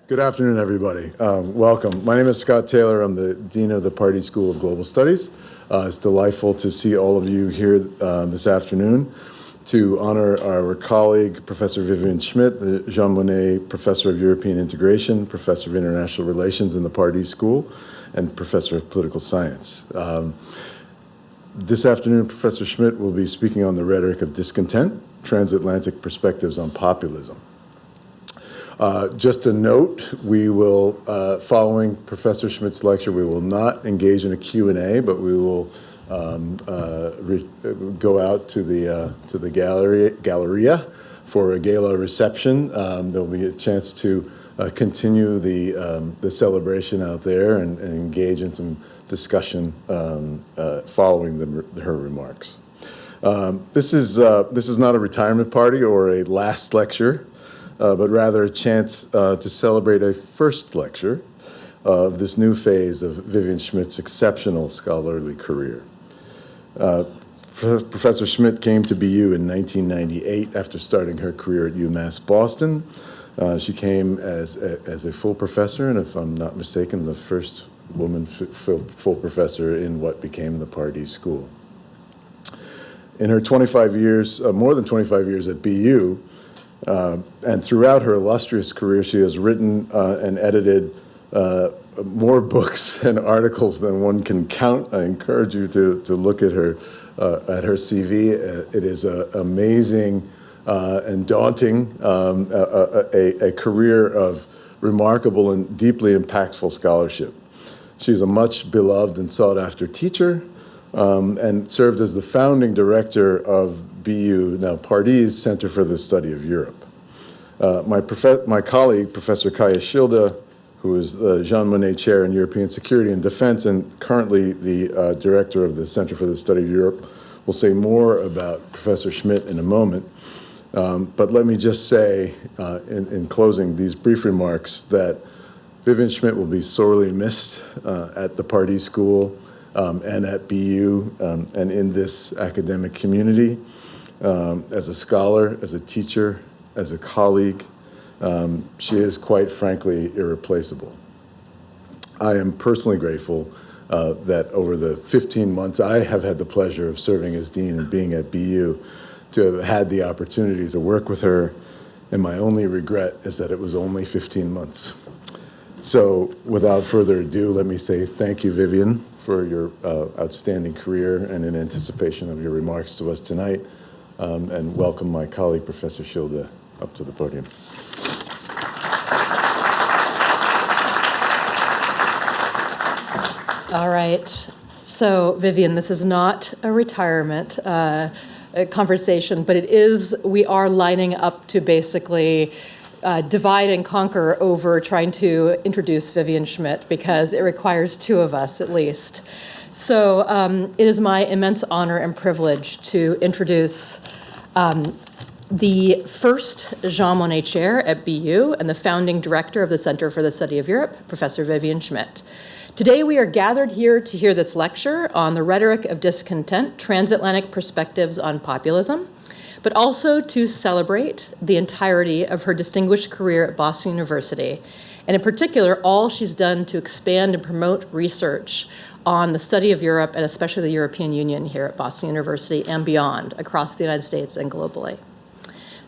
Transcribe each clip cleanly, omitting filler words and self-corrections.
Good afternoon, everybody. Welcome. My name is Scott Taylor. I'm the Dean of the Pardee School of Global Studies. It's delightful to see all of you here this afternoon to honor our colleague, Professor Vivien Schmidt, the Jean Monnet Professor of European Integration, Professor of International Relations in the Pardee School, and Professor of Political Science. This afternoon, Professor Schmidt will be speaking on the Rhetoric of Discontent, Transatlantic Perspectives on Populism. Just a note, we will, following Professor Schmidt's lecture, we will not engage in a Q&A, but we will go out to the Galleria for a gala reception. There'll be a chance to continue the celebration out there and engage in some discussion following her remarks. This is not a retirement party or a last lecture, but rather a chance to celebrate a first lecture of this new phase of Vivien Schmidt's exceptional scholarly career. Professor Schmidt came to BU in 1998 after starting her career at UMass Boston. She came as a full professor, and if I'm not mistaken, the first woman full professor in what became the Pardee School. In her 25 years, more than 25 years at BU, and throughout her illustrious career, she has written and edited more books and articles than one can count. I encourage you to look at her CV. It is amazing and daunting, a career of remarkable and deeply impactful scholarship. She's a much beloved and sought-after teacher, and served as the founding director of BU, now Pardee's Center for the Study of Europe. My colleague, Professor Kaya Schilde, who is the Jean Monnet Chair in European Security and Defense and currently the director of the Center for the Study of Europe, will say more about Professor Schmidt in a moment. But let me just say, in closing these brief remarks, that Vivien Schmidt will be sorely missed at the Pardee School and at BU and in this academic community. As a scholar, as a teacher, as a colleague, she is quite frankly irreplaceable. I am personally grateful that over the 15 months I have had the pleasure of serving as dean and being at BU to have had the opportunity to work with her, and my only regret is that it was only 15 months. So without further ado, let me say thank you, Vivien, for your outstanding career, and in anticipation of your remarks to us tonight, and welcome my colleague, Professor Schilde, up to the podium. All right. So, Vivien, this is not a retirement conversation, but we are lining up to basically divide and conquer over trying to introduce Vivien Schmidt, because it requires two of us at least. So it is my immense honor and privilege to introduce the first Jean Monnet Chair at BU and the founding director of the Center for the Study of Europe, Professor Vivien Schmidt. Today we are gathered here to hear this lecture on the Rhetoric of Discontent, Transatlantic Perspectives on Populism, but also to celebrate the entirety of her distinguished career at Boston University, and in particular, all she's done to expand and promote research on the study of Europe, and especially the European Union here at Boston University and beyond, across the United States and globally.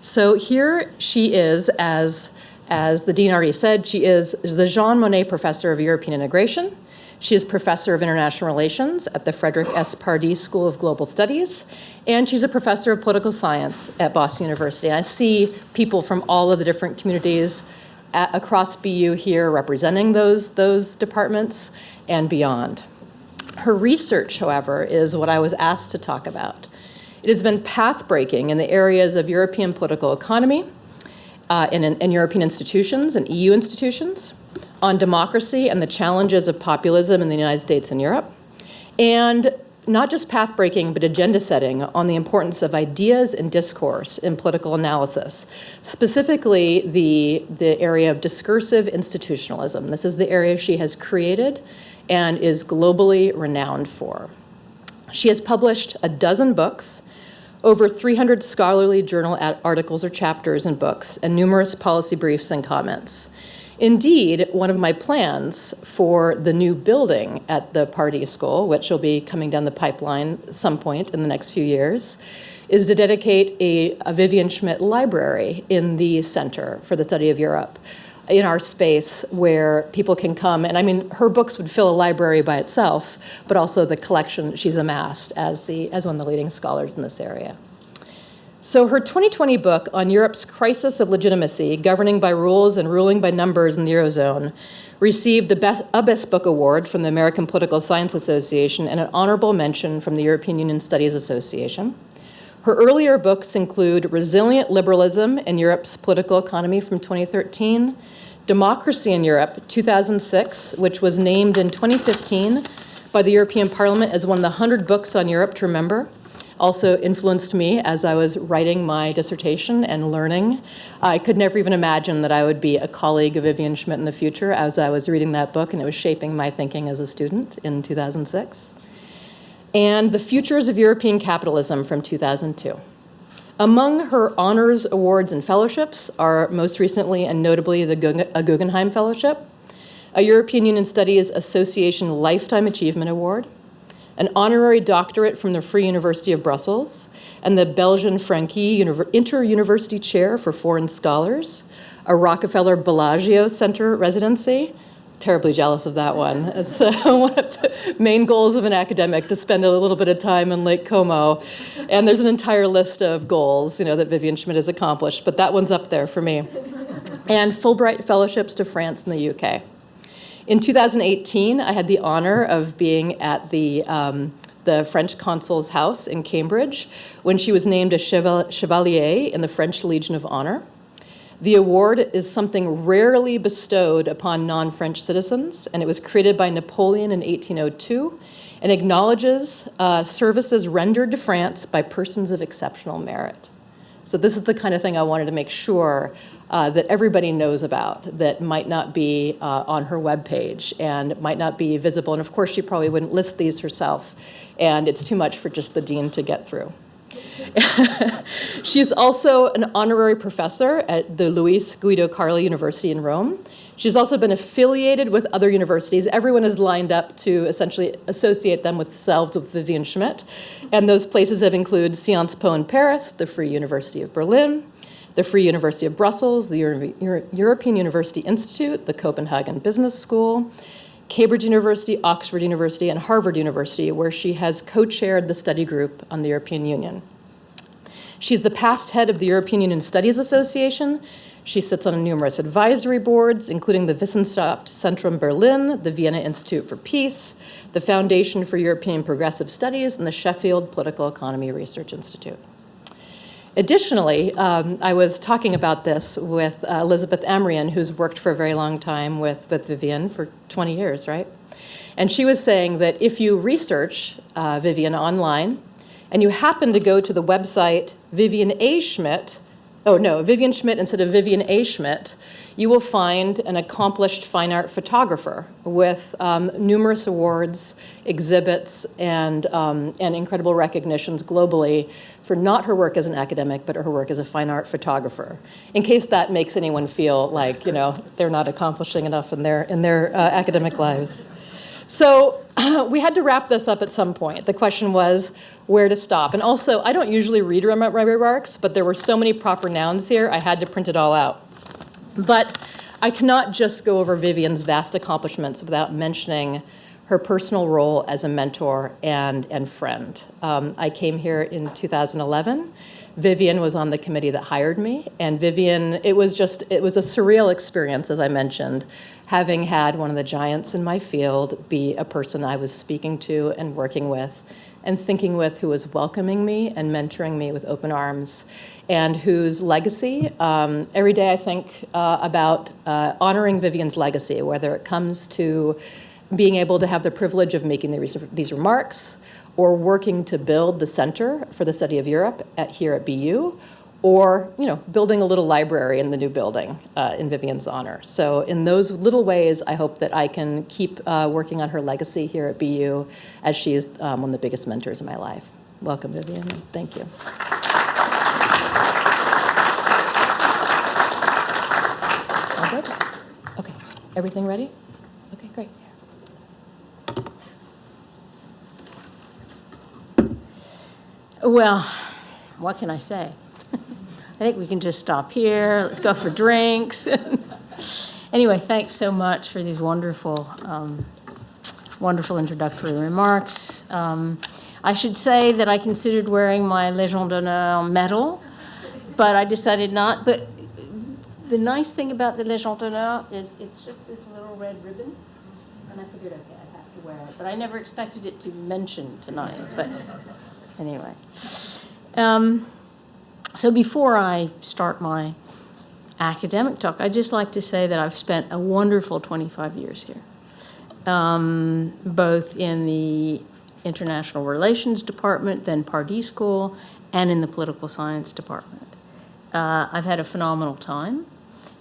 So here she is, as the dean already said, she is the Jean Monnet Professor of European Integration. She is Professor of International Relations at the Frederick S. Pardee School of Global Studies, and she's a Professor of Political Science at Boston University. I see people from all of the different communities across BU here representing those departments and beyond. Her research, however, is what I was asked to talk about. It has been path-breaking in the areas of European political economy, in European institutions and EU institutions, on democracy and the challenges of populism in the United States and Europe, and not just path-breaking, but agenda setting on the importance of ideas and discourse in political analysis, specifically the area of discursive institutionalism. This is the area she has created and is globally renowned for. She has published 12 books, over 300 scholarly journal articles or chapters in books, and numerous policy briefs and comments. Indeed, one of my plans for the new building at the Pardee School, which will be coming down the pipeline at some point in the next few years, is to dedicate a Vivien Schmidt library in the Center for the Study of Europe, in our space where people can come. And I mean, her books would fill a library by itself, but also the collection she's amassed as one of the leading scholars in this area. So her 2020 book on Europe's crisis of legitimacy, governing by rules and ruling by numbers in the Eurozone, received the Best Book Award from the American Political Science Association and an honorable mention from the European Union Studies Association. Her earlier books include Resilient Liberalism in Europe's Political Economy from 2013, Democracy in Europe, 2006, which was named in 2015 by the European Parliament as one of the 100 books on Europe to remember. Also influenced me as I was writing my dissertation and learning. I could never even imagine that I would be a colleague of Vivien Schmidt in the future as I was reading that book, and it was shaping my thinking as a student in 2006. And The Futures of European Capitalism from 2002. Among her honors, awards, and fellowships are most recently and notably the Guggenheim Fellowship, a European Union Studies Association Lifetime Achievement Award, an honorary doctorate from the Free University of Brussels, and the Belgian Franqui Inter-University Chair for Foreign Scholars, a Rockefeller Bellagio Center residency. Terribly jealous of that one. It's one of the main goals of an academic, to spend a little bit of time in Lake Como. And there's an entire list of goals, that Vivien Schmidt has accomplished, but that one's up there for me. And Fulbright fellowships to France and the UK. In 2018, I had the honor of being at the French consul's house in Cambridge when she was named a Chevalier in the French Legion of Honor. The award is something rarely bestowed upon non-French citizens, and it was created by Napoleon in 1802 and acknowledges services rendered to France by persons of exceptional merit. So this is the kind of thing I wanted to make sure that everybody knows about, that might not be on her webpage and might not be visible. And of course, she probably wouldn't list these herself, and it's too much for just the dean to get through. She's also an honorary professor at the Luis Guido Carli University in Rome. She's also been affiliated with other universities. Everyone is lined up to essentially associate themselves with Vivien Schmidt. And those places have included Sciences Po in Paris, the Free University of Berlin, the Free University of Brussels, the European University Institute, the Copenhagen Business School, Cambridge University, Oxford University, and Harvard University, where she has co-chaired the study group on the European Union. She's the past head of the European Union Studies Association. She sits on numerous advisory boards, including the Wissenschaft Zentrum Berlin, the Vienna Institute for Peace, the Foundation for European Progressive Studies, and the Sheffield Political Economy Research Institute. Additionally, I was talking about this with Elizabeth Amrian, who's worked for a very long time with Vivien for 20 years, right? And she was saying that if you research Vivien online, and you happen to go to the website Vivien Schmidt instead of Vivien A. Schmidt, you will find an accomplished fine art photographer with numerous awards, exhibits, and incredible recognitions globally for not her work as an academic, but her work as a fine art photographer. In case that makes anyone feel like they're not accomplishing enough in their academic lives. So we had to wrap this up at some point. The question was where to stop. And also, I don't usually read my remarks, but there were so many proper nouns here, I had to print it all out. But I cannot just go over Vivien's vast accomplishments without mentioning her personal role as a mentor and friend. I came here in 2011. Vivien was on the committee that hired me, and Vivien, it was a surreal experience, as I mentioned, having had one of the giants in my field be a person I was speaking to and working with and thinking with, who was welcoming me and mentoring me with open arms, and whose legacy, every day I think about honoring Vivien's legacy, whether it comes to being able to have the privilege of making these remarks, or working to build the Center for the Study of Europe here at BU, or building a little library in the new building in Vivien's honor. So in those little ways, I hope that I can keep working on her legacy here at BU, as she is one of the biggest mentors in my life. Welcome, Vivien. Thank you. All good? Okay. Everything ready? Okay, great. Well, what can I say? I think we can just stop here. Let's go for drinks. Anyway, thanks so much for these wonderful, wonderful introductory remarks. I should say that I considered wearing my Légion d'honneur medal, but I decided not. But the nice thing about the Légion d'honneur is it's just this little red ribbon, and I figured, okay, I have to wear it. But I never expected it to mention tonight, but anyway. So before I start my academic talk, I'd just like to say that I've spent a wonderful 25 years here, both in the International Relations Department, then Pardee School, and in the Political Science Department. I've had a phenomenal time.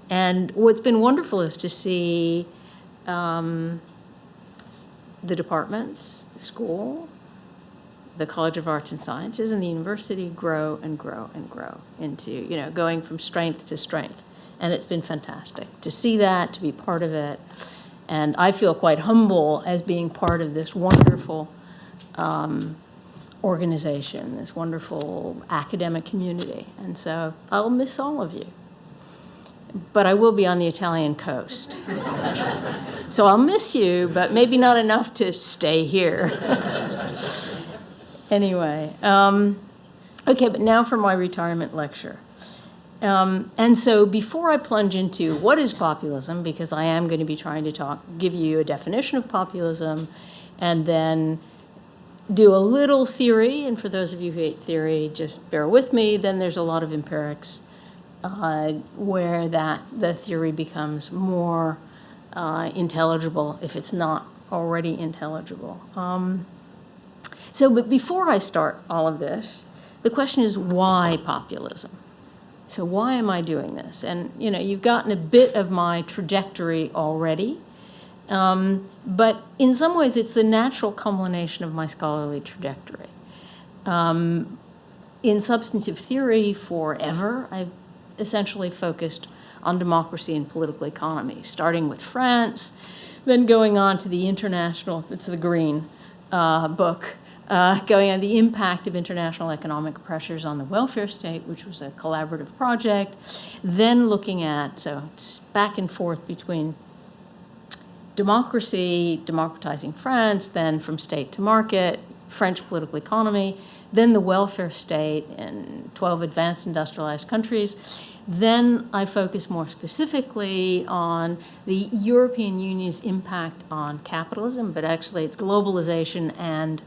And what's been wonderful is to see the departments, the school, the College of Arts and Sciences, and the university grow and grow and grow into, going from strength to strength. And it's been fantastic to see that, to be part of it. And I feel quite humble as being part of this wonderful organization, this wonderful academic community. And so I'll miss all of you. But I will be on the Italian coast. So I'll miss you, but maybe not enough to stay here. Anyway, okay, but now for my retirement lecture. And so before I plunge into what is populism, because I am going to be trying to give you a definition of populism, and then do a little theory, and for those of you who hate theory, just bear with me, then there's a lot of empirics where the theory becomes more intelligible if it's not already intelligible. But before I start all of this, the question is why populism? So why am I doing this? And you've gotten a bit of my trajectory already, but in some ways it's the natural culmination of my scholarly trajectory. In substantive theory forever, I've essentially focused on democracy and political economy, starting with France, then going on to the international, it's the green book, going on the impact of international economic pressures on the welfare state, which was a collaborative project, then looking at, so it's back and forth between democracy, democratizing France, then from state to market, French political economy, then the welfare state in 12 advanced industrialized countries. Then I focus more specifically on the European Union's impact on capitalism, but actually it's globalization and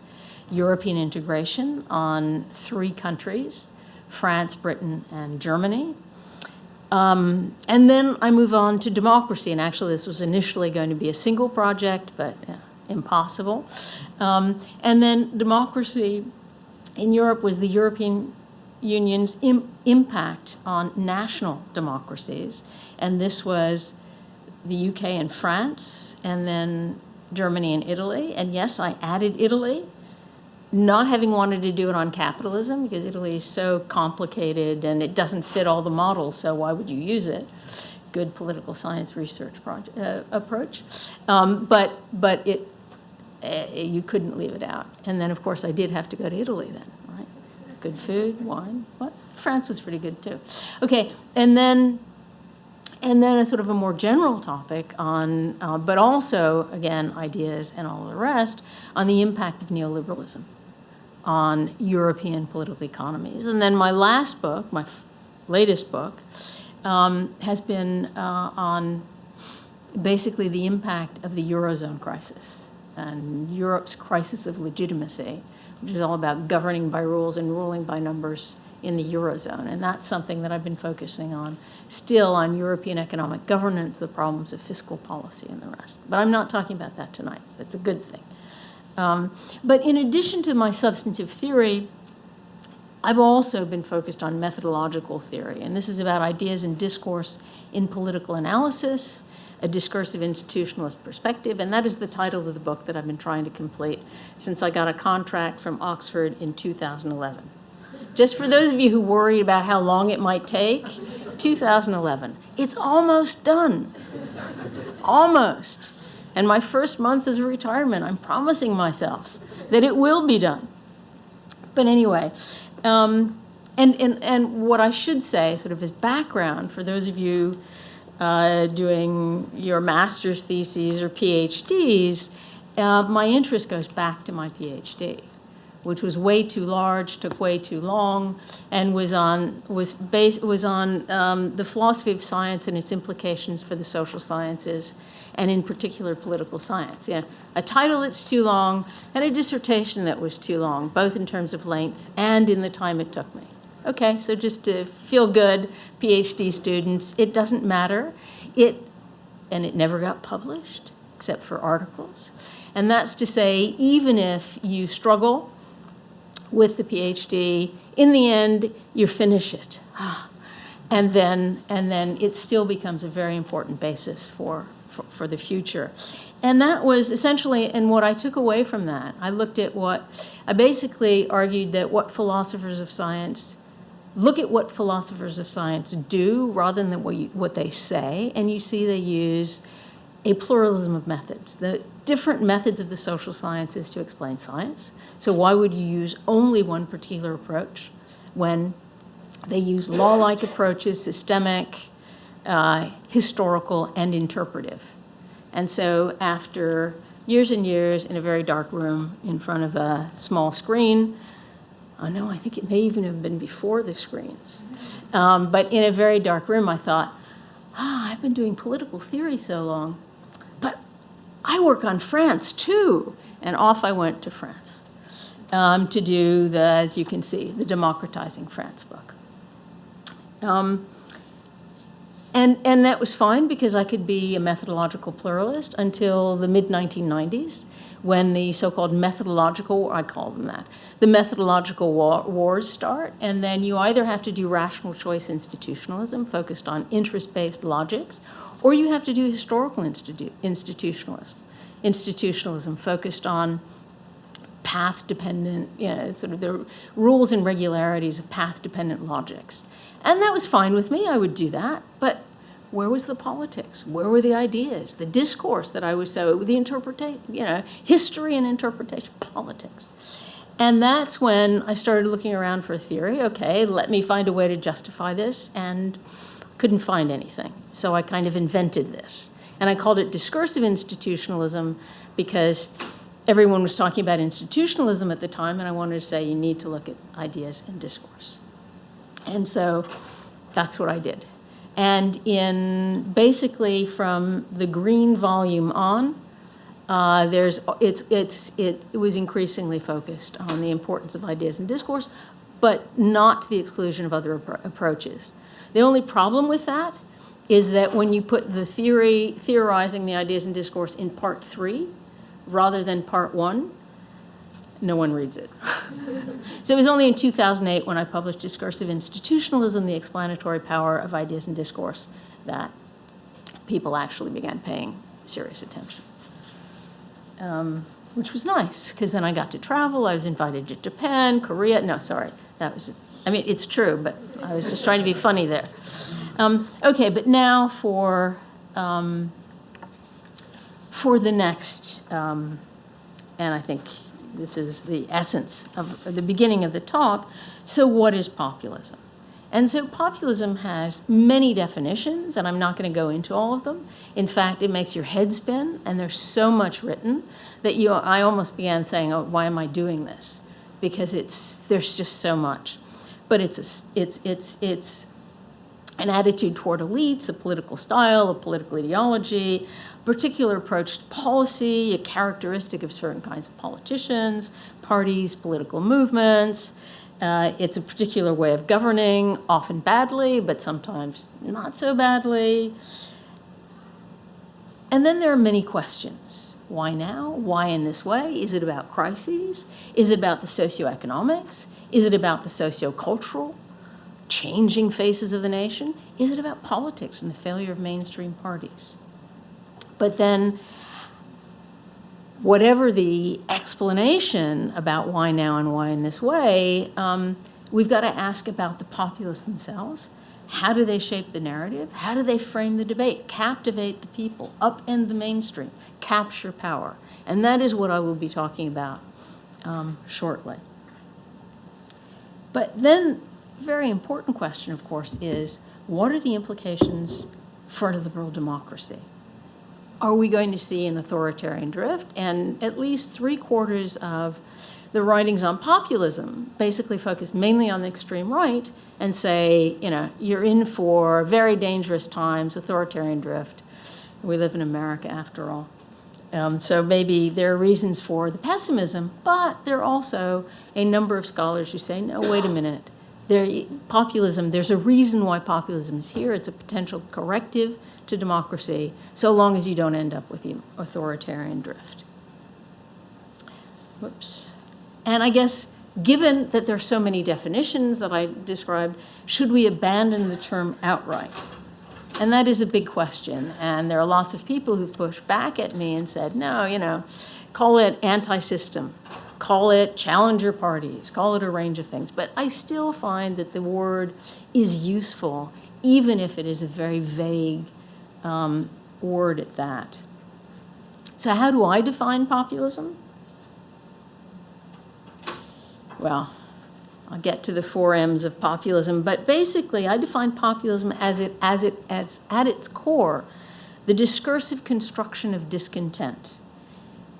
European integration on 3 countries, France, Britain, and Germany. And then I move on to democracy, and actually this was initially going to be a single project, but impossible. And then democracy in Europe was the European Union's impact on national democracies, and this was the UK and France, and then Germany and Italy. And yes, I added Italy, not having wanted to do it on capitalism, because Italy is so complicated and it doesn't fit all the models, so why would you use it? Good political science research approach. But you couldn't leave it out. And then, of course, I did have to go to Italy then, right? Good food, wine, what? France was pretty good too. Okay, and then a sort of a more general topic on, but also, again, ideas and all the rest, on the impact of neoliberalism on European political economies. And then my last book, my latest book, has been on basically the impact of the Eurozone crisis and Europe's crisis of legitimacy, which is all about governing by rules and ruling by numbers in the Eurozone. And that's something that I've been focusing on, still on European economic governance, the problems of fiscal policy and the rest. But I'm not talking about that tonight, so it's a good thing. But in addition to my substantive theory, I've also been focused on methodological theory, and this is about ideas and discourse in political analysis, a discursive institutionalist perspective, and that is the title of the book that I've been trying to complete since I got a contract from Oxford in 2011. Just for those of you who worried about how long it might take, 2011. It's almost done. almost. And my first month as a retirement, I'm promising myself that it will be done. But anyway, and what I should say, sort of as background, for those of you doing your master's theses or PhDs, my interest goes back to my PhD, which was way too large, took way too long, and was on the philosophy of science and its implications for the social sciences, and in particular political science. Yeah, a title that's too long and a dissertation that was too long, both in terms of length and in the time it took me. Okay, so just to feel good, PhD students, it doesn't matter. It never got published, except for articles. And that's to say, even if you struggle with the PhD, in the end, you finish it. And then it still becomes a very important basis for the future. And that was essentially, and what I took away from that, I basically argued that look at what philosophers of science do rather than what they say, and you see they use a pluralism of methods, the different methods of the social sciences to explain science. So why would you use only one particular approach when they use law-like approaches, systemic, historical, and interpretive? And so after years and years in a very dark room in front of a small screen, oh no, I think it may even have been before the screens, but in a very dark room, I thought, I've been doing political theory so long, but I work on France too. And off I went to France to do as you can see, the Democratizing France book. And that was fine because I could be a methodological pluralist until the mid-1990s, when the so-called methodological, I call them that, the methodological wars start, and then you either have to do rational choice institutionalism focused on interest-based logics, or you have to do historical institutionalism focused on path-dependent, sort of the rules and regularities of path-dependent logics. And that was fine with me, I would do that, but where was the politics? Where were the ideas, the discourse that I was the interpretation, history and interpretation, politics. And that's when I started looking around for a theory. Okay, let me find a way to justify this, and couldn't find anything. So I kind of invented this. And I called it discursive institutionalism because everyone was talking about institutionalism at the time, and I wanted to say you need to look at ideas and discourse. And so that's what I did. And basically from the green volume on, it was increasingly focused on the importance of ideas and discourse, but not to the exclusion of other approaches. The only problem with that is that when you put the theorizing the ideas and discourse in part 3 rather than part 1, no one reads it. So it was only in 2008 when I published Discursive Institutionalism, the Explanatory Power of Ideas and Discourse, that people actually began paying serious attention, which was nice, because then I got to travel. I was invited to Japan, Korea. No, sorry, it's true, but I was just trying to be funny there. Okay, but now for the next, and I think this is the essence of the beginning of the talk. So what is populism? And so populism has many definitions, and I'm not going to go into all of them. In fact, it makes your head spin, and there's so much written that I almost began saying, oh, why am I doing this? Because there's just so much. But it's an attitude toward elites, a political style, a political ideology, particular approach to policy, a characteristic of certain kinds of politicians, parties, political movements. It's a particular way of governing, often badly, but sometimes not so badly. And then there are many questions. Why now? Why in this way? Is it about crises? Is it about the socioeconomics? Is it about the sociocultural changing faces of the nation? Is it about politics and the failure of mainstream parties? But then, whatever the explanation about why now and why in this way, we've got to ask about the populists themselves How do they shape the narrative? How do they frame the debate? Captivate the people, upend the mainstream, capture power. And that is what I will be talking about shortly. But then, a very important question, of course, is what are the implications for liberal democracy? Are we going to see an authoritarian drift? And at least 3/4 of the writings on populism basically focus mainly on the extreme right and say, you're in for very dangerous times, authoritarian drift. We live in America after all. So maybe there are reasons for the pessimism, but there are also a number of scholars who say, no, wait a minute. Populism, there's a reason why populism is here. It's a potential corrective to democracy, so long as you don't end up with the authoritarian drift. Whoops. And I guess, given that there are so many definitions that I described, should we abandon the term outright? And that is a big question. And there are lots of people who pushed back at me and said, no, call it anti-system, call it challenger parties, call it a range of things. But I still find that the word is useful, even if it is a very vague word at that. So how do I define populism? Well, I'll get to the 4 M's of populism, but basically I define populism as at its core, the discursive construction of discontent,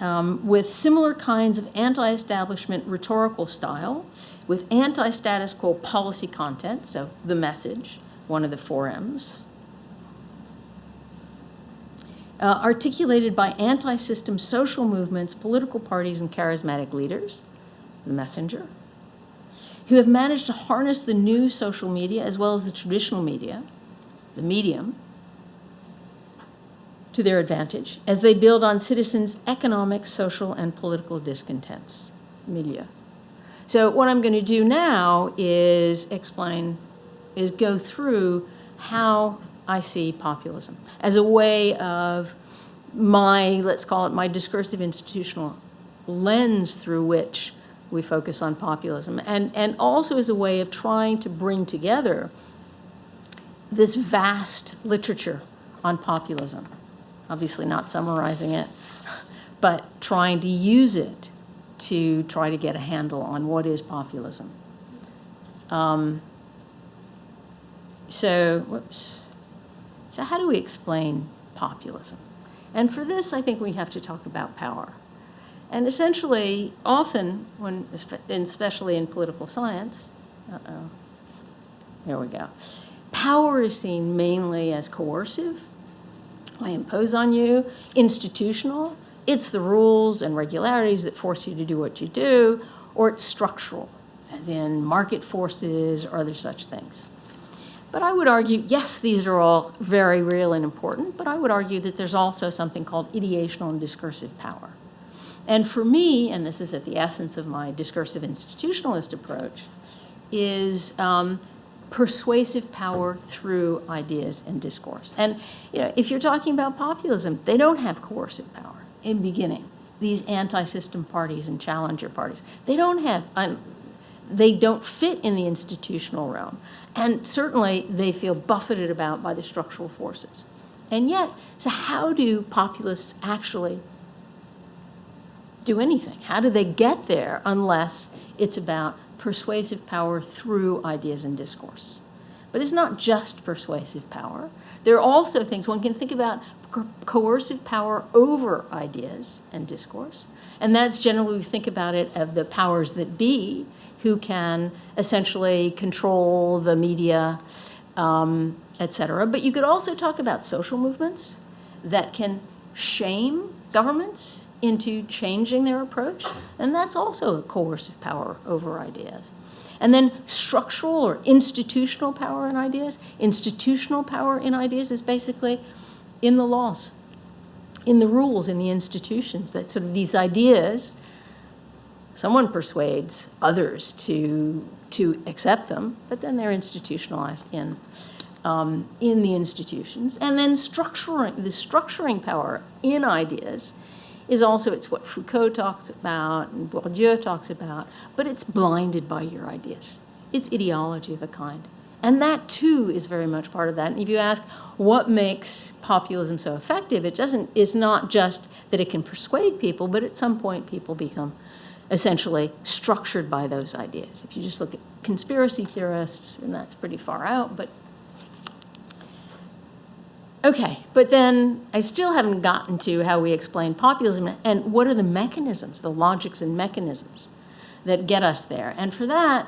with similar kinds of anti-establishment rhetorical style, with anti-status quo policy content, so the message, one of the 4 M's, articulated by anti-system social movements, political parties, and charismatic leaders, the messenger, who have managed to harness the new social media as well as the traditional media, the medium, to their advantage as they build on citizens' economic, social, and political discontents, milieu. So what I'm going to do now is go through how I see populism as a way of let's call it my discursive institutional lens through which we focus on populism, and also as a way of trying to bring together this vast literature on populism. Obviously not summarizing it, but trying to use it to try to get a handle on what is populism. So how do we explain populism? And for this, I think we have to talk about power. And essentially, often, especially in political science, there we go, power is seen mainly as coercive. I impose on you, institutional. It's the rules and regularities that force you to do what you do, or it's structural, as in market forces or other such things. But I would argue, yes, these are all very real and important, but I would argue that there's also something called ideational and discursive power. And for me, and this is at the essence of my discursive institutionalist approach, is persuasive power through ideas and discourse. And if you're talking about populism, they don't have coercive power in beginning. These anti-system parties and challenger parties, they don't fit in the institutional realm. And certainly they feel buffeted about by the structural forces. And yet, so how do populists actually do anything? How do they get there unless it's about persuasive power through ideas and discourse? But it's not just persuasive power. There are also things one can think about coercive power over ideas and discourse. And that's generally, we think about it of the powers that be, who can essentially control the media, et cetera. But you could also talk about social movements that can shame governments into changing their approach, and that's also a coercive power over ideas. And then structural or institutional power in ideas. Institutional power in ideas is basically in the laws, in the rules, in the institutions, that sort of these ideas, someone persuades others to accept them, but then they're institutionalized in the institutions. And then the structuring power in ideas is also, it's what Foucault talks about and Bourdieu talks about, but it's blinded by your ideas. It's ideology of a kind. And that, too, is very much part of that. And if you ask what makes populism so effective, it's not just that it can persuade people, but at some point people become essentially structured by those ideas. If you just look at conspiracy theorists, and that's pretty far out, but okay, but then I still haven't gotten to how we explain populism and what are the mechanisms, the logics and mechanisms that get us there. And for that,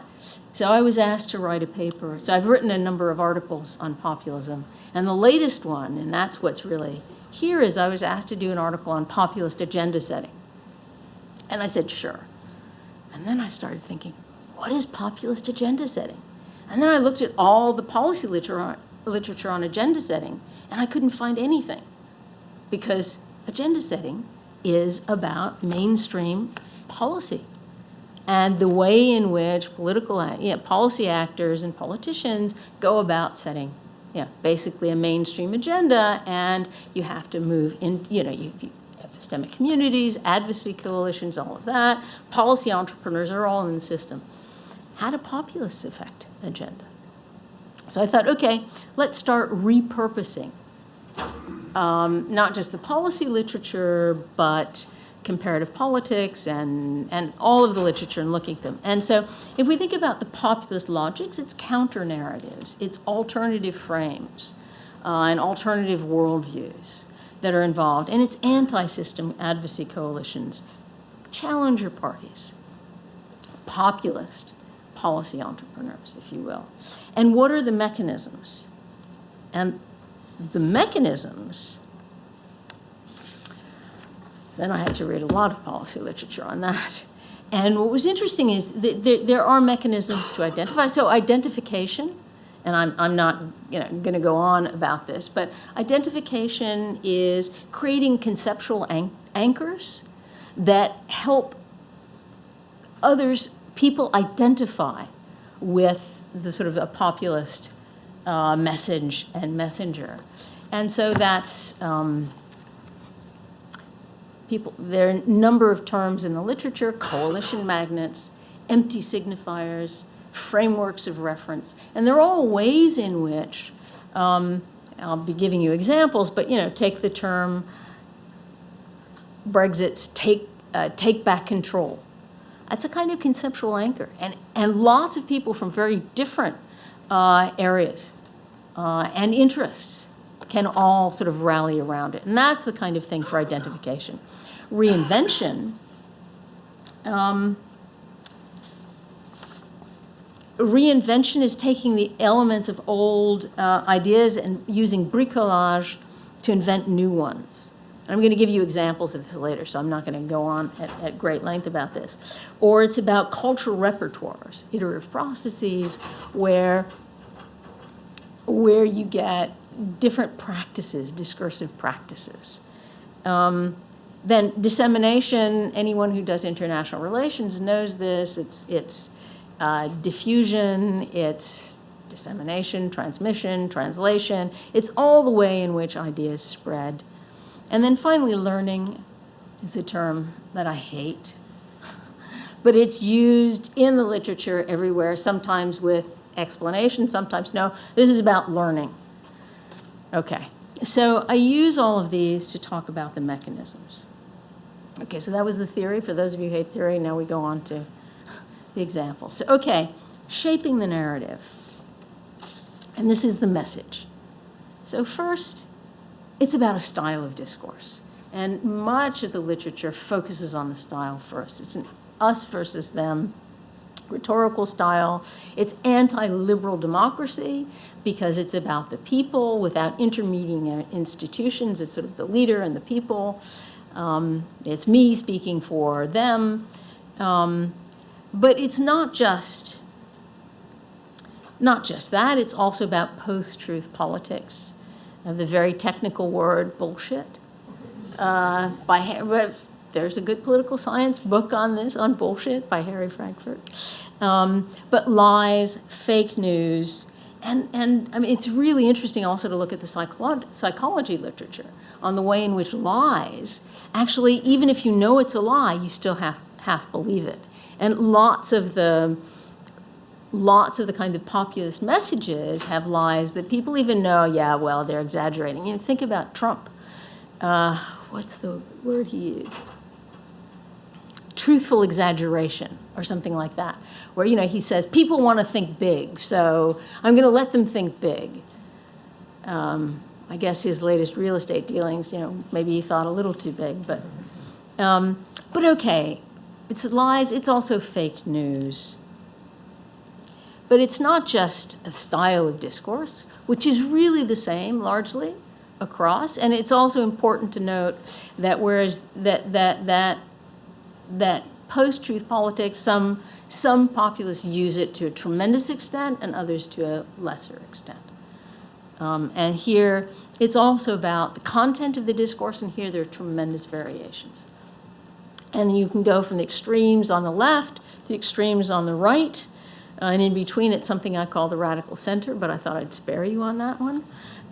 so I was asked to write a paper. So I've written a number of articles on populism. And the latest one, and that's what's really here, is I was asked to do an article on populist agenda setting. And I said, sure. And then I started thinking, what is populist agenda setting? And then I looked at all the policy literature on agenda setting, and I couldn't find anything. Because agenda setting is about mainstream policy and the way in which policy actors and politicians go about setting basically a mainstream agenda, and you have to move in, you epistemic communities, advocacy coalitions, all of that. Policy entrepreneurs are all in the system. How do populists affect agenda? So I thought, okay, let's start repurposing not just the policy literature, but comparative politics and all of the literature and looking at them. And so if we think about the populist logics, it's counter-narratives, it's alternative frames and alternative worldviews that are involved, and it's anti-system advocacy coalitions, challenger parties, populist policy entrepreneurs, if you will. And what are the mechanisms? And the mechanisms, then I had to read a lot of policy literature on that. And what was interesting is that there are mechanisms to identify. So identification, and I'm not going to go on about this, but identification is creating conceptual anchors that help people identify with the sort of a populist message and messenger. And so that's there are a number of terms in the literature: coalition magnets, empty signifiers, frameworks of reference, and they're all ways in which I'll be giving you examples, but take the term Brexit's take back control. That's a kind of conceptual anchor, and lots of people from very different areas and interests can all sort of rally around it, and that's the kind of thing for identification. Reinvention. Reinvention is taking the elements of old ideas and using bricolage to invent new ones. And I'm going to give you examples of this later, so I'm not going to go on at great length about this. Or it's about cultural repertoires, iterative processes where you get different practices, discursive practices. Then dissemination, anyone who does international relations knows this. It's diffusion, it's dissemination, transmission, translation. It's all the way in which ideas spread. And then finally, learning is a term that I hate, but it's used in the literature everywhere, sometimes with explanation, sometimes no. This is about learning. Okay, so I use all of these to talk about the mechanisms. Okay, so that was the theory. For those of you who hate theory, now we go on to the examples. So, okay, shaping the narrative. And this is the message. So first, it's about a style of discourse. And much of the literature focuses on the style first. It's an us versus them rhetorical style. It's anti-liberal democracy because it's about the people without intermediate institutions. It's sort of the leader and the people. It's me speaking for them. But it's not just that. It's also about post-truth politics. The very technical word bullshit. There's a good political science book on this, on bullshit, by Harry Frankfurt. But lies, fake news, and I mean, it's really interesting also to look at the psychology literature on the way in which lies, actually, even if you know it's a lie, you still half believe it. And lots of the lots of the kind of populist messages have lies that people even know, yeah, well, they're exaggerating. You know, think about Trump. What's the word he used? Truthful exaggeration or something like that, where, you know, he says, people want to think big, so I'm going to let them think big. I guess his latest real estate dealings, you know, maybe he thought a little too big, but okay, it's lies, it's also fake news. But it's not just a style of discourse, which is really the same largely across, and it's also important to note that whereas that post-truth politics, some populists use it to a tremendous extent and others to a lesser extent. And here, it's also about the content of the discourse, and here there are tremendous variations. And you can go from the extremes on the left to the extremes on the right, and in between it's something I call the radical center, but I thought I'd spare you on that one.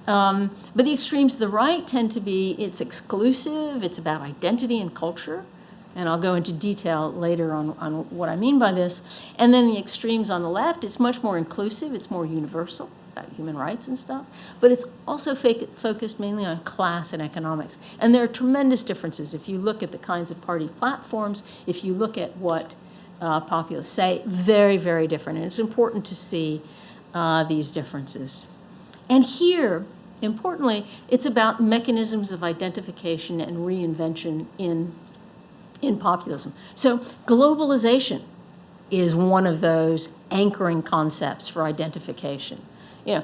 But the extremes to the right tend to be, it's exclusive, it's about identity and culture, and I'll go into detail later on what I mean by this. And then the extremes on the left, it's much more inclusive, it's more universal, about human rights and stuff, but it's also focused mainly on class and economics. And there are tremendous differences if you look at the kinds of party platforms, if you look at what populists say, very, very different. And it's important to see these differences. And here, importantly, it's about mechanisms of identification and reinvention in populism. So globalization is one of those anchoring concepts for identification. You know,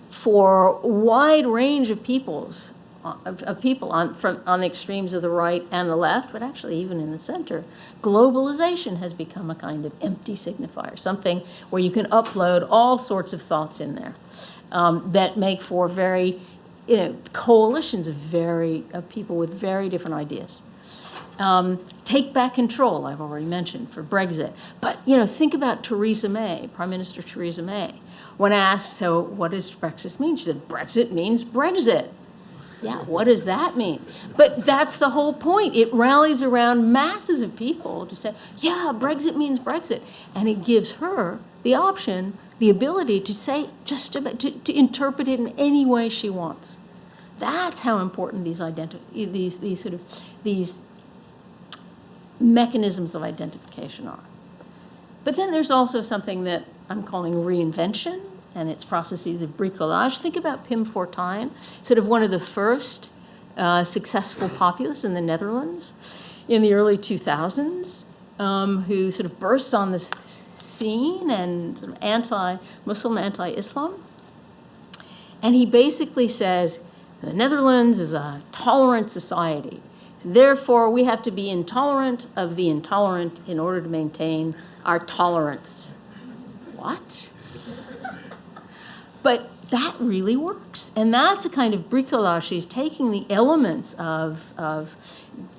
for a wide range of peoples, on the extremes of the right and the left, but actually even in the center, globalization has become a kind of empty signifier, something where you can upload all sorts of thoughts in there that make for very, you know, coalitions of people with very different ideas. Take back control, I've already mentioned, for Brexit. But, you know, think about Theresa May, Prime Minister Theresa May. When asked, so what does Brexit mean? She said, Brexit means Brexit. Yeah, what does that mean? But that's the whole point. It rallies around masses of people to say, yeah, Brexit means Brexit. And it gives her the option, the ability to say, just to interpret it in any way she wants. That's how important these mechanisms of identification are. But then there's also something that I'm calling reinvention and its processes of bricolage. Think about Pim Fortuyn, sort of one of the first successful populists in the Netherlands in the early 2000s, who sort of bursts on the scene and sort of anti-Muslim, anti-Islam. And he basically says, the Netherlands is a tolerant society. Therefore, we have to be intolerant of the intolerant in order to maintain our tolerance. What? But that really works. And that's a kind of bricolage. She's taking the elements of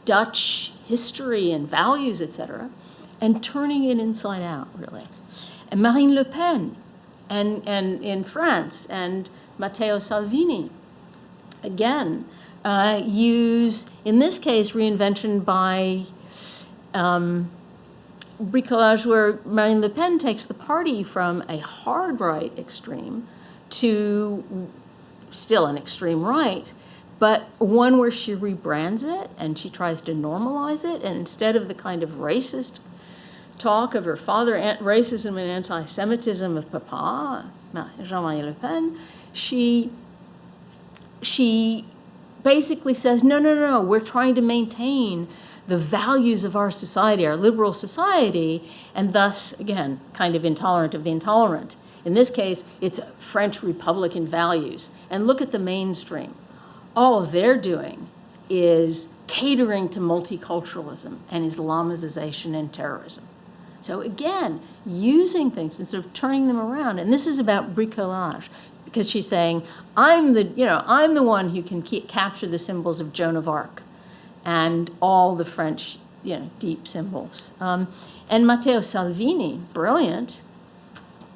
Dutch history and values, etc., and turning it inside out, really. And Marine Le Pen, and in France, and Matteo Salvini, again, use, in this case, reinvention by bricolage, where Marine Le Pen takes the party from a hard right extreme to still an extreme right, but one where she rebrands it and she tries to normalize it, and instead of the kind of racist talk of her father, racism and anti-Semitism of Papa, Jean-Marie Le Pen, she basically says, no, we're trying to maintain the values of our society, our liberal society, and thus, again, kind of intolerant of the intolerant. In this case, it's French Republican values. And look at the mainstream. All they're doing is catering to multiculturalism and Islamization and terrorism. So again, using things and sort of turning them around. And this is about bricolage, because she's saying, I'm the one who can capture the symbols of Joan of Arc and all the French, deep symbols. And Matteo Salvini, brilliant,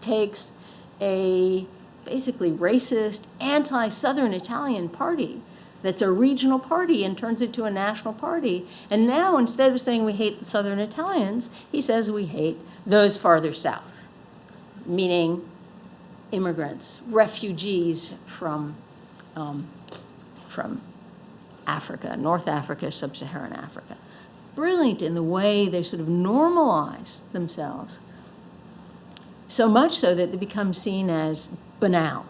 takes a basically racist, anti-Southern Italian party that's a regional party and turns it to a national party. And now, instead of saying we hate the Southern Italians, he says we hate those farther south. meaning immigrants, refugees from Africa, North Africa, Sub-Saharan Africa. Brilliant in the way they sort of normalize themselves, so much so that they become seen as banal.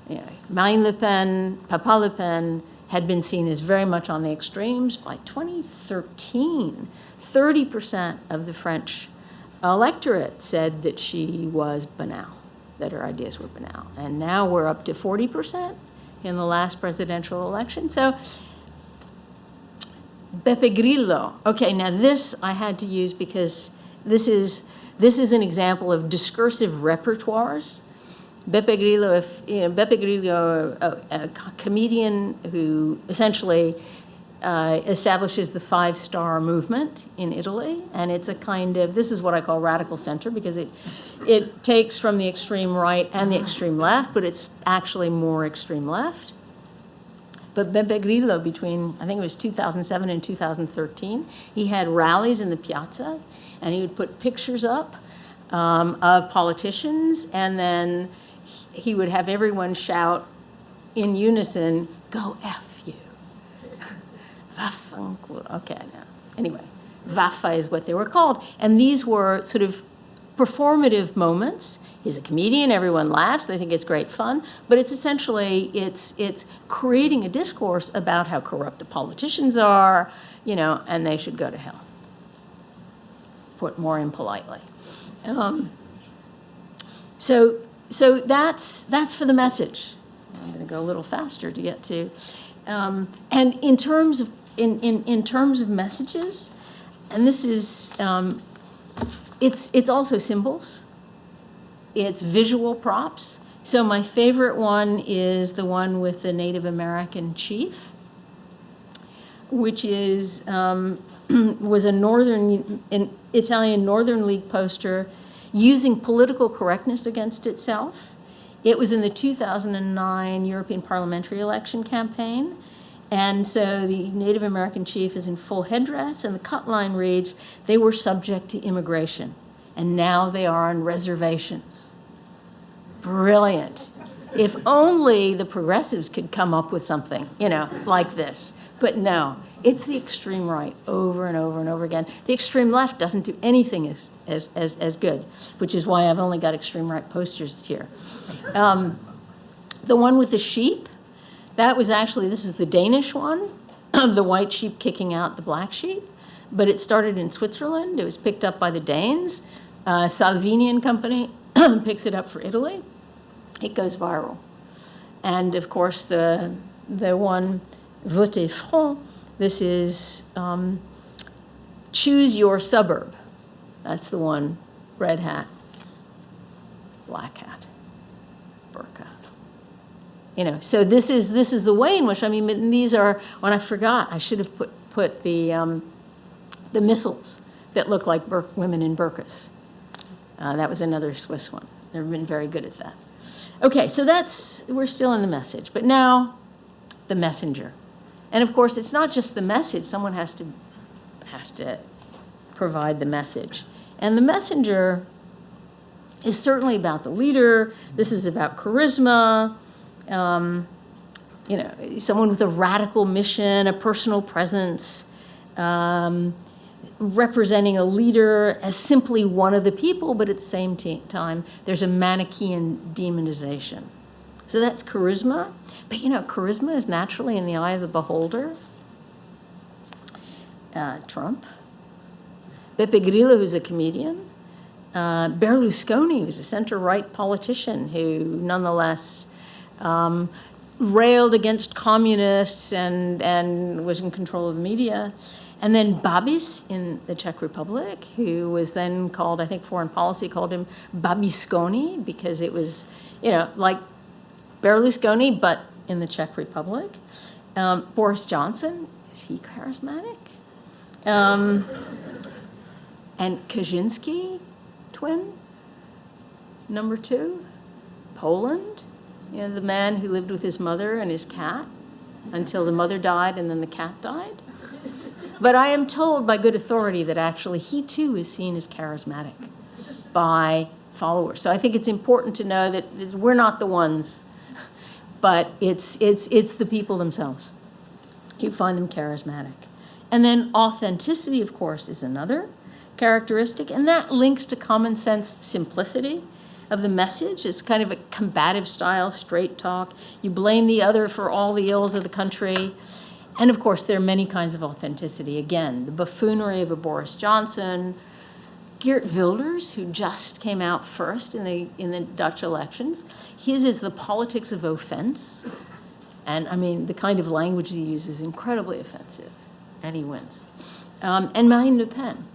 You know, Marine Le Pen, Papa Le Pen had been seen as very much on the extremes. By 2013, 30% of the French electorate said that she was banal, that her ideas were banal. And now we're up to 40% in the last presidential election. So Beppe Grillo. Okay, now this I had to use because this is an example of discursive repertoires. Beppe Grillo, a comedian who essentially establishes the five-star movement in Italy, and it's a kind of, this is what I call radical center, because it takes from the extreme right and the extreme left, but it's actually more extreme left. But Beppe Grillo, between, I think it was 2007 and 2013, he had rallies in the piazza, and he would put pictures up of politicians, and then he would have everyone shout in unison, "Go F you." Okay, now, anyway, Waffa is what they were called. And these were sort of performative moments. He's a comedian, everyone laughs, they think it's great fun, but it's essentially, it's creating a discourse about how corrupt the politicians are, you know, and they should go to hell, put more impolitely. So that's for the message. I'm going to go a little faster to get to. And in terms of messages, and this is, it's also symbols. It's visual props. So my favorite one is the one with the Native American chief, which is was an Italian Northern League poster using political correctness against itself. It was in the 2009 European parliamentary election campaign. And so the Native American chief is in full headdress, and the cut line reads, "They were subject to immigration, and now they are on reservations." Brilliant. If only the progressives could come up with something, you know, like this. But no, it's the extreme right over and over and over again. The extreme left doesn't do anything as good, which is why I've only got extreme right posters here. The one with the sheep, that was actually, this is the Danish one, of the white sheep kicking out the black sheep, but it started in Switzerland. It was picked up by the Danes. Salvini and company picks it up for Italy. It goes viral. And of course, the one, Votez Front, this is choose your suburb. That's the one, red hat, black hat, burqa. You know, so this is the way in which, I mean, these are, when I forgot, I should have put the missiles that look like women in burqas. That was another Swiss one. They've been very good at that. Okay, so we're still in the message, but now the messenger. And of course, it's not just the message, someone has to provide the message. And the messenger is certainly about the leader. This is about charisma, you know, someone with a radical mission, a personal presence, representing a leader as simply one of the people, but at the same time, there's a Manichaean demonization. So that's charisma. But, you know, charisma is naturally in the eye of the beholder. Trump. Beppe Grillo, who's a comedian. Berlusconi, who's a center-right politician who nonetheless railed against communists and was in control of the media. And then Babis in the Czech Republic, who was then called, I think foreign policy called him Babisconi, because it was, you know, like Berlusconi, but in the Czech Republic. Boris Johnson, is he charismatic? And Kaczynski, twin, number 2. Poland, you know, the man who lived with his mother and his cat until the mother died and then the cat died. But I am told by good authority that actually he too is seen as charismatic by followers. So I think it's important to know that we're not the ones, but it's the people themselves. You find them charismatic. And then authenticity, of course, is another characteristic, and that links to common sense simplicity of the message. It's kind of a combative style, straight talk. You blame the other for all the ills of the country. And of course, there are many kinds of authenticity. Again, the buffoonery of a Boris Johnson, Geert Wilders, who just came out first in the Dutch elections. His is the politics of offense. And I mean, the kind of language he uses is incredibly offensive, and he wins. And Marine Le Pen.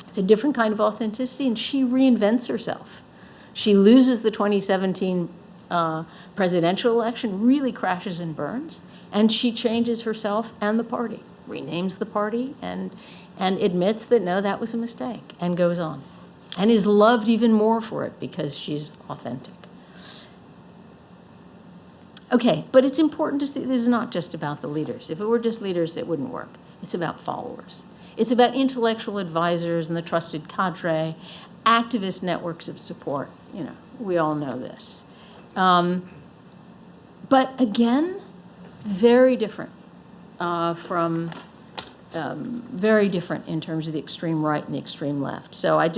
It's a different kind of authenticity, and she reinvents herself. She loses the 2017 presidential election, really crashes and burns, and she changes herself and the party, renames the party, and admits that, no, that was a mistake, and goes on, and is loved even more for it because she's authentic. Okay, but it's important to see this is not just about the leaders. If it were just leaders, it wouldn't work. It's about followers. It's about intellectual advisors and the trusted cadre, activist networks of support. You know, we all know this. But again, very different very different in terms of the extreme right and the extreme left. So I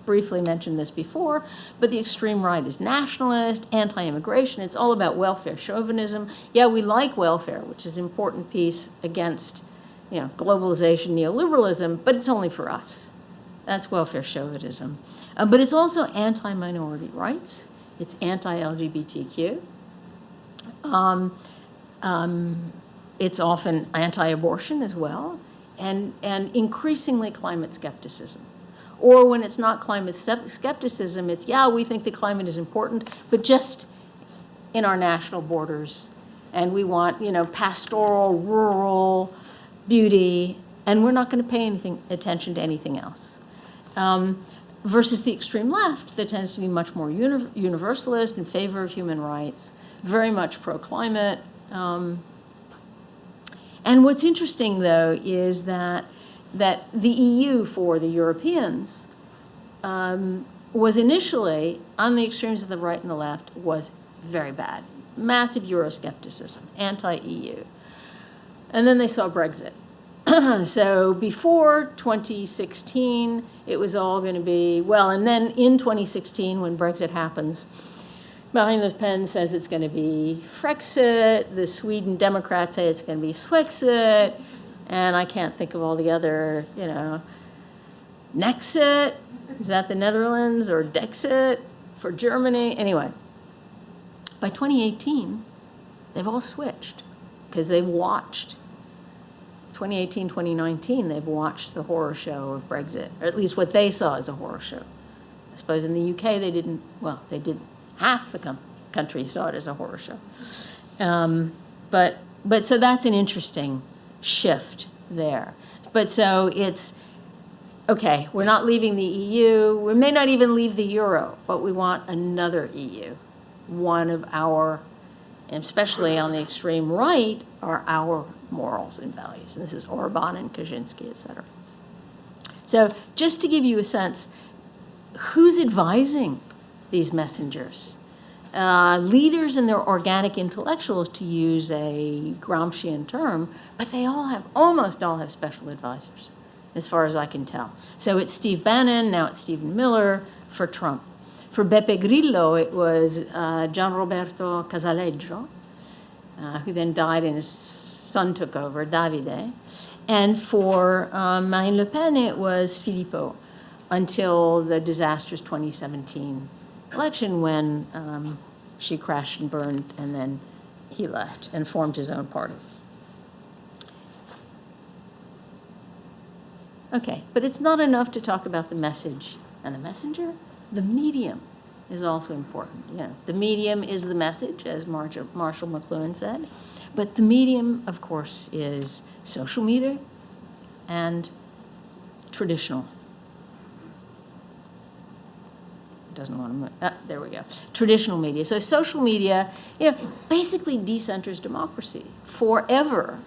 briefly mentioned this before, but the extreme right is nationalist, anti-immigration. It's all about welfare chauvinism. Yeah, we like welfare, which is an important piece against, you know, globalization, neoliberalism, but it's only for us. That's welfare chauvinism. But it's also anti-minority rights. It's anti-LGBTQ. It's often anti-abortion as well, and increasingly climate skepticism. Or when it's not climate skepticism, it's, yeah, we think the climate is important, but just in our national borders. And we want, you know, pastoral, rural beauty, and we're not going to pay attention to anything else. Versus the extreme left that tends to be much more universalist, in favor of human rights, very much pro-climate. And what's interesting, though, is that the EU for the Europeans was initially, on the extremes of the right and the left, was very bad. Massive Euroscepticism, anti-EU. And then they saw Brexit. So before 2016, it was all going to be, well, and then in 2016, when Brexit happens, Marine Le Pen says it's going to be Frexit, the Sweden Democrats say it's going to be Swexit, and I can't think of all the other, you know, Nexit, is that the Netherlands, or Dexit for Germany? Anyway, by 2018, they've all switched because they've watched 2018, 2019, they've watched the horror show of Brexit, or at least what they saw as a horror show. I suppose in the UK they didn't, well, they did, half the country saw it as a horror show. But so that's an interesting shift there. But so it's, okay, we're not leaving the EU, we may not even leave the euro, but we want another EU. One of our, and especially on the extreme right, are our morals and values. And this is Orban and Kaczynski, et cetera. So just to give you a sense, who's advising these messengers? Leaders and their organic intellectuals, to use a Gramscian term, but they all have, almost all have special advisors, as far as I can tell. So it's Steve Bannon, now it's Stephen Miller for Trump. For Beppe Grillo, it was Gianroberto Casaleggio, who then died and his son took over, Davide. And for Marine Le Pen, it was Filippo, until the disastrous 2017 election when she crashed and burned, and then he left and formed his own party. Okay, but it's not enough to talk about the message and the messenger. The medium is also important. You know, the medium is the message, as Marshall McLuhan said, but the medium, of course, is social media and traditional. Doesn't want to move. There we go. Traditional media. So social media, you know, basically decenters democracy. Forever,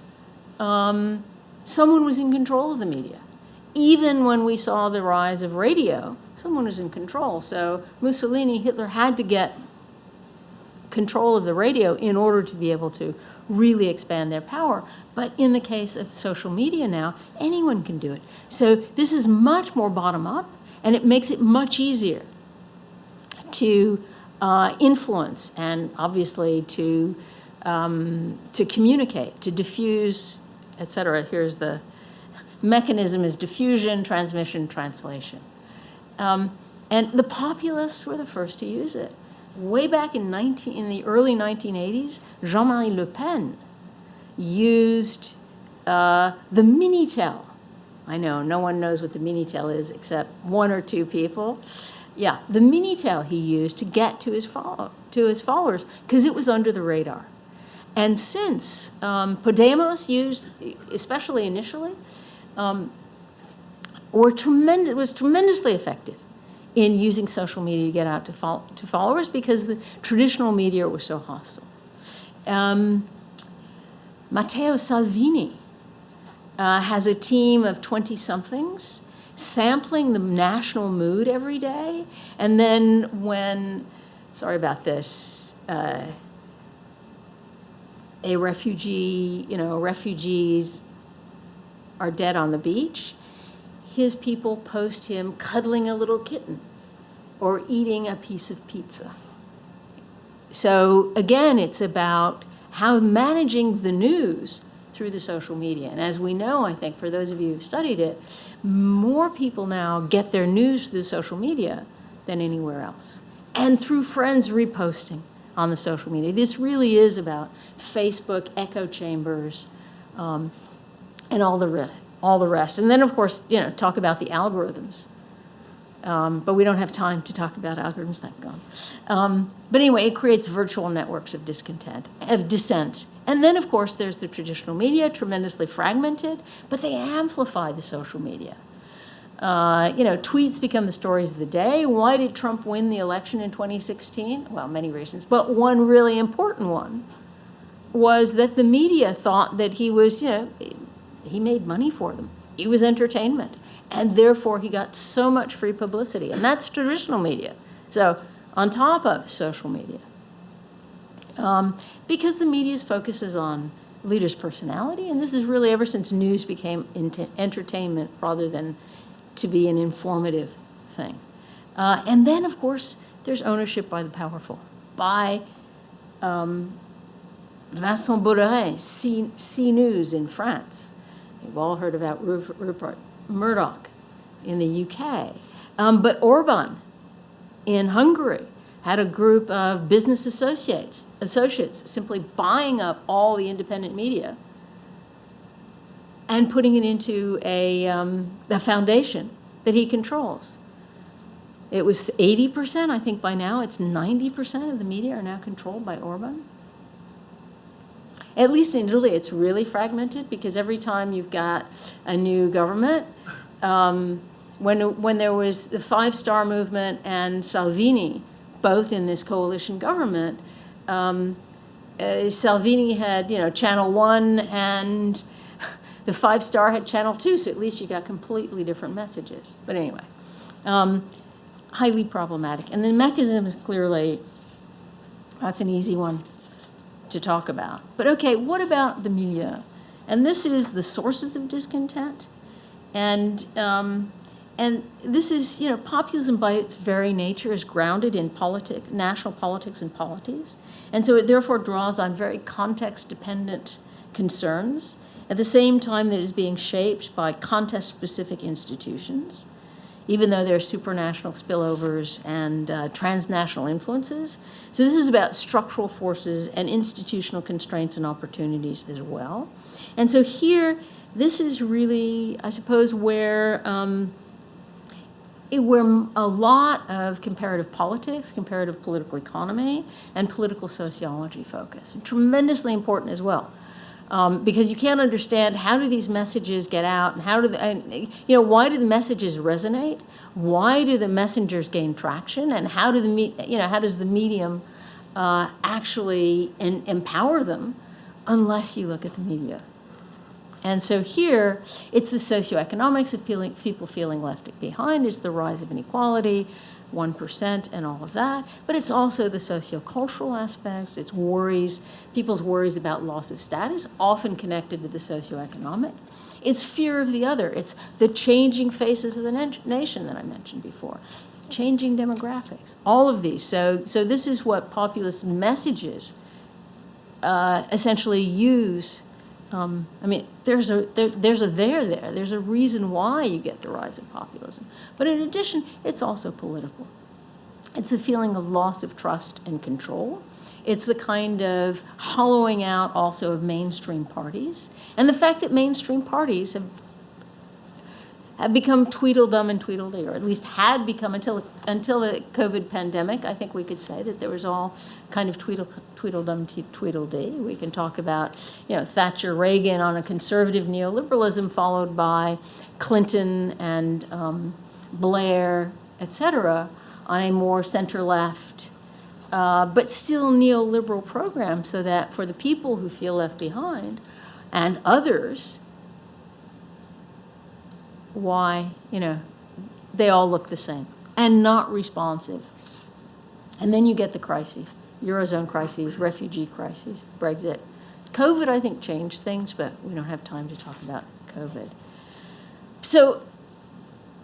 someone was in control of the media. even when we saw the rise of radio, someone was in control. So Mussolini, Hitler had to get control of the radio in order to be able to really expand their power. But in the case of social media now, anyone can do it. So this is much more bottom-up, and it makes it much easier to influence and obviously to communicate, to diffuse, et cetera. Here's the mechanism: is diffusion, transmission, translation. And the populists were the first to use it. Way back in the early 1980s, Jean-Marie Le Pen used the Minitel. I know, no one knows what the Minitel is except one or two people. Yeah, the Minitel he used to get to his followers because it was under the radar. And since Podemos used, especially initially, was tremendously effective in using social media to get out to followers because the traditional media were so hostile. Matteo Salvini has a team of 20-somethings sampling the national mood every day. And then when, sorry about this, refugees are dead on the beach, his people post him cuddling a little kitten or eating a piece of pizza. So again, it's about how managing the news through the social media. And as we know, I think, for those of you who've studied it, more people now get their news through social media than anywhere else. And through friends reposting on the social media. This really is about Facebook, echo chambers, and all the rest. And then, of course, talk about the algorithms. But we don't have time to talk about algorithms, thank God. But anyway, it creates virtual networks of dissent. And then, of course, there's the traditional media, tremendously fragmented, but they amplify the social media. Tweets become the stories of the day. Why did Trump win the election in 2016? Well, many reasons, but one really important one was that the media thought that he was, he made money for them. He was entertainment. And therefore, he got so much free publicity. And that's traditional media. So on top of social media. Because the media's focus is on leaders' personality, and this is really ever since news became entertainment rather than to be an informative thing. And then, of course, there's ownership by the powerful, by Vincent Bolloré, CNews in France. You've all heard about Rupert Murdoch in the UK. But Orban in Hungary had a group of business associates simply buying up all the independent media and putting it into a foundation that he controls. It was 80%, I think by now it's 90% of the media are now controlled by Orban. At least in Italy, it's really fragmented because every time you've got a new government, when there was the Five Star Movement and Salvini, both in this coalition government, Salvini had, Channel 1 and the Five Star had Channel 2, so at least you got completely different messages. But anyway, highly problematic. And the mechanism is clearly, that's an easy one to talk about. But okay, what about the milieu? And this is the sources of discontent. And this is, populism by its very nature is grounded in national politics and polities. And so it therefore draws on very context-dependent concerns at the same time that it is being shaped by context-specific institutions, even though there are supranational spillovers and transnational influences. So this is about structural forces and institutional constraints and opportunities as well. And so here, this is really, I suppose, where a lot of comparative politics, comparative political economy, and political sociology focus. And tremendously important as well. Because you can't understand how do these messages get out, and how do why do the messages resonate? Why do the messengers gain traction, and how does the medium actually empower them, unless you look at the media And so here, it's the socioeconomics of people feeling left behind. It's the rise of inequality, 1% and all of that. But it's also the sociocultural aspects. It's worries, people's worries about loss of status, often connected to the socioeconomic. It's fear of the other. It's the changing faces of the nation that I mentioned before. Changing demographics, all of these. So this is what populist messages essentially use. There's a there. There's a reason why you get the rise of populism. But in addition, it's also political. It's a feeling of loss of trust and control. It's the kind of hollowing out also of mainstream parties. And the fact that mainstream parties have become Tweedledum and Tweedledee, or at least had become until the COVID pandemic. I think we could say that there was all kind of Tweedledum, Tweedledee. We can talk about, Thatcher, Reagan on a conservative neoliberalism, followed by Clinton and Blair, et cetera, on a more center-left, but still neoliberal program, so that for the people who feel left behind and others, why, they all look the same and not responsive. And then you get the crises, Eurozone crises, refugee crises, Brexit. COVID, I think, changed things, but we don't have time to talk about COVID. So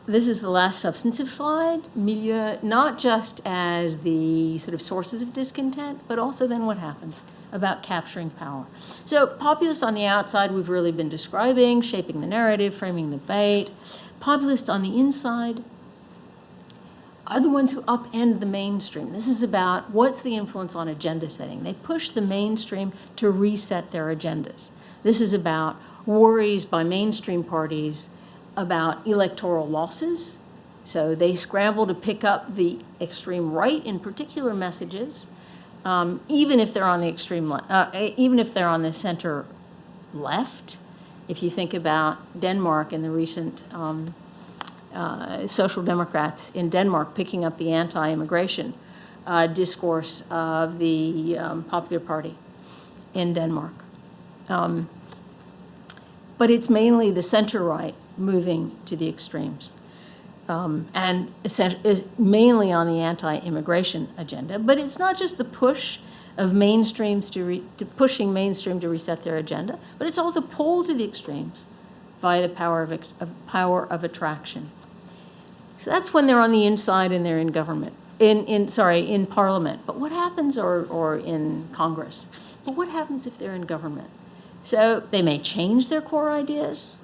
this is the last substantive slide, milieu, not just as the sort of sources of discontent, but also then what happens about capturing power. So populists on the outside, we've really been describing, shaping the narrative, framing the debate. Populists on the inside are the ones who upend the mainstream. This is about what's the influence on agenda setting. They push the mainstream to reset their agendas. This is about worries by mainstream parties about electoral losses. So they scramble to pick up the extreme right in particular messages, even if they're on the extreme, even if they're on the center left. If you think about Denmark and the recent social democrats in Denmark picking up the anti-immigration discourse of the Popular Party in Denmark. But it's mainly the center-right moving to the extremes. And is mainly on the anti-immigration agenda. But it's not just the push of mainstreams to pushing mainstream to reset their agenda, but it's all the pull to the extremes via the power of attraction. So that's when they're on the inside and they're in government, in Parliament. But what happens, or in Congress? But what happens if they're in government? So they may change their core ideas,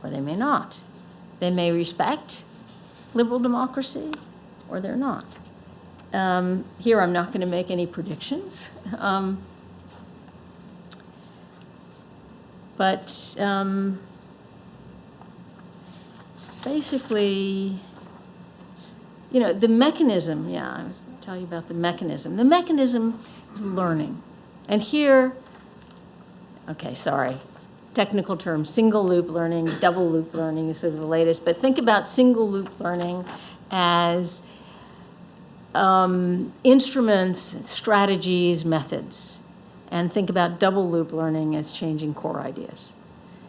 or they may not. They may respect liberal democracy, or they're not. Here I'm not going to make any predictions. But basically, the mechanism, I'll tell you about the mechanism. The mechanism is learning. And here, technical term, single loop learning, double loop learning is sort of the latest. But think about single loop learning as instruments, strategies, methods. And think about double loop learning as changing core ideas.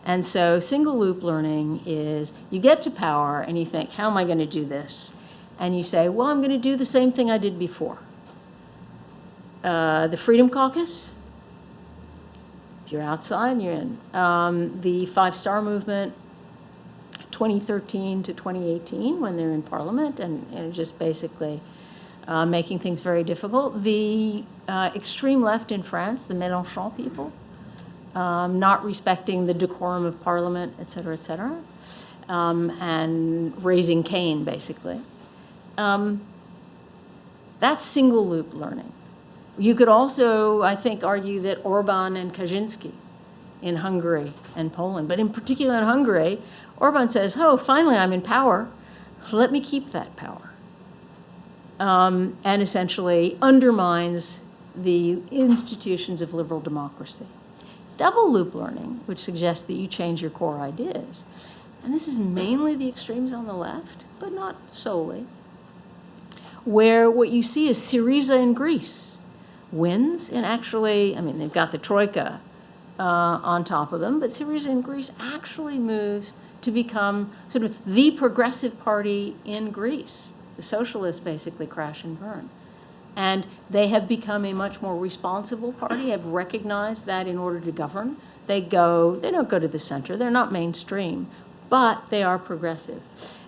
And so single loop learning is you get to power and you think, how am I going to do this? And you say, well, I'm going to do the same thing I did before. The Freedom Caucus, if you're outside, you're in. The Five Star Movement, 2013 to 2018, when they're in Parliament and just basically making things very difficult. The extreme left in France, the Mélenchon people, not respecting the decorum of Parliament, et cetera, and raising Cain, basically. That's single loop learning. You could also, I think, argue that Orban and Kaczynski in Hungary and Poland, but in particular in Hungary, Orban says, finally I'm in power, let me keep that power. And essentially undermines the institutions of liberal democracy. Double loop learning, which suggests that you change your core ideas, and this is mainly the extremes on the left, but not solely, where what you see is Syriza in Greece wins, and actually, they've got the Troika on top of them. But Syriza in Greece actually moves to become sort of the progressive party in Greece. The socialists basically crash and burn. And they have become a much more responsible party, have recognized that in order to govern, they don't go to the center, they're not mainstream, but they are progressive.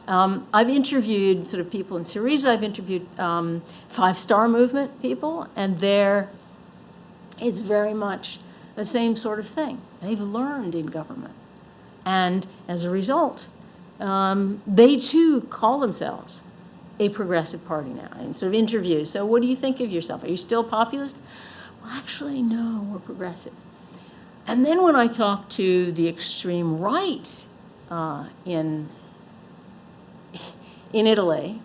I've interviewed sort of people in Syriza, I've interviewed five-star movement people, and it's very much the same sort of thing. They've learned in government. And as a result, they too call themselves a progressive party now in sort of interviews. So what do you think of yourself? Are you still populist? Well, actually, no, we're progressive. And then when I talk to the extreme right in Italy,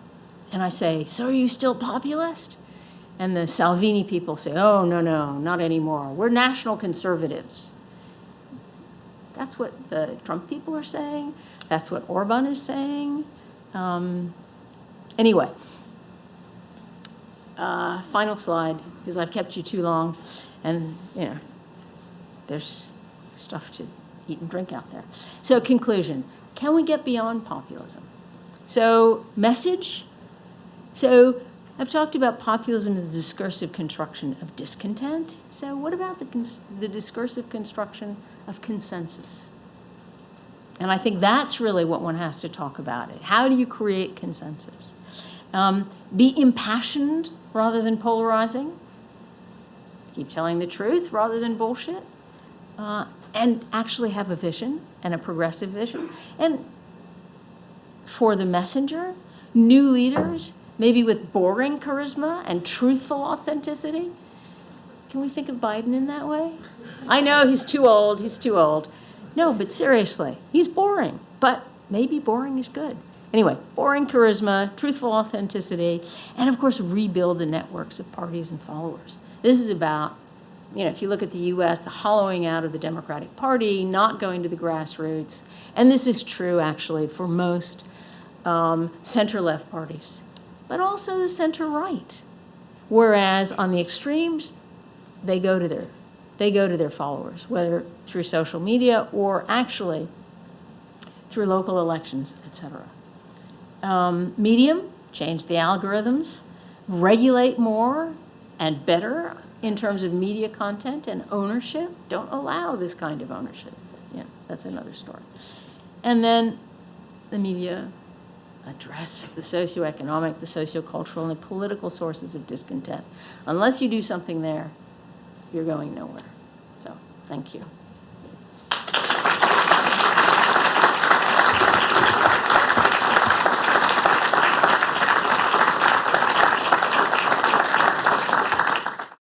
and I say, so are you still populist? And the Salvini people say, oh, no, not anymore. We're national conservatives. That's what the Trump people are saying. That's what Orban is saying. Anyway, final slide, because I've kept you too long, and there's stuff to eat and drink out there. So conclusion, can we get beyond populism? So message. So I've talked about populism as the discursive construction of discontent. So what about the discursive construction of consensus? And I think that's really what one has to talk about it. How do you create consensus? Be impassioned rather than polarizing. Keep telling the truth rather than bullshit. And actually have a vision and a progressive vision. And for the messenger, new leaders, maybe with boring charisma and truthful authenticity. Can we think of Biden in that way? I know he's too old. No, but seriously, he's boring. But maybe boring is good. Anyway, boring charisma, truthful authenticity, and of course, rebuild the networks of parties and followers. This is about, if you look at the US, the hollowing out of the Democratic Party, not going to the grassroots. And this is true, actually, for most center-left parties, but also the center-right. Whereas on the extremes, they go to their followers, whether through social media or actually through local elections, etc. Medium, change the algorithms, regulate more and better in terms of media content and ownership. Don't allow this kind of ownership. Yeah, that's another story. And then the media address the socioeconomic, the sociocultural, and the political sources of discontent. Unless you do something there, you're going nowhere. So, thank you.